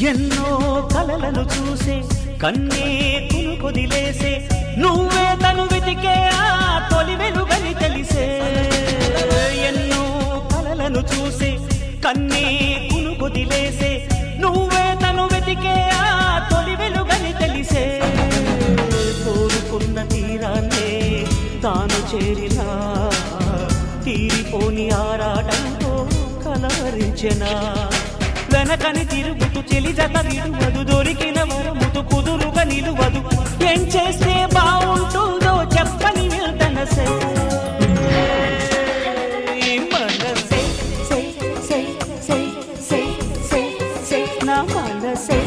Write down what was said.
ఎన్నో కలలను చూసే కన్నే కొదిలేసే నువ్వే తను వెతికే ఆ తొలి వెలుగని తెలిసే ఎన్నో కలలను చూసే కన్నే కొదిలేసే నువ్వే తను వెతికే ఆ తొలి వెలుగని తెలిసే కోరుకున్న తీరాన్నే తాను చేరినా తీరిపోని ఆరాటంతో కలవరించెనా వెనకని తిరుగుతూ చెలి జత విడువదు దొరికిన వరముతు కుదురుగా నిలువదు ఏం చేస్తే బాగుంటుందో చెప్పని వెళ్తనసే మనసే నా మనసే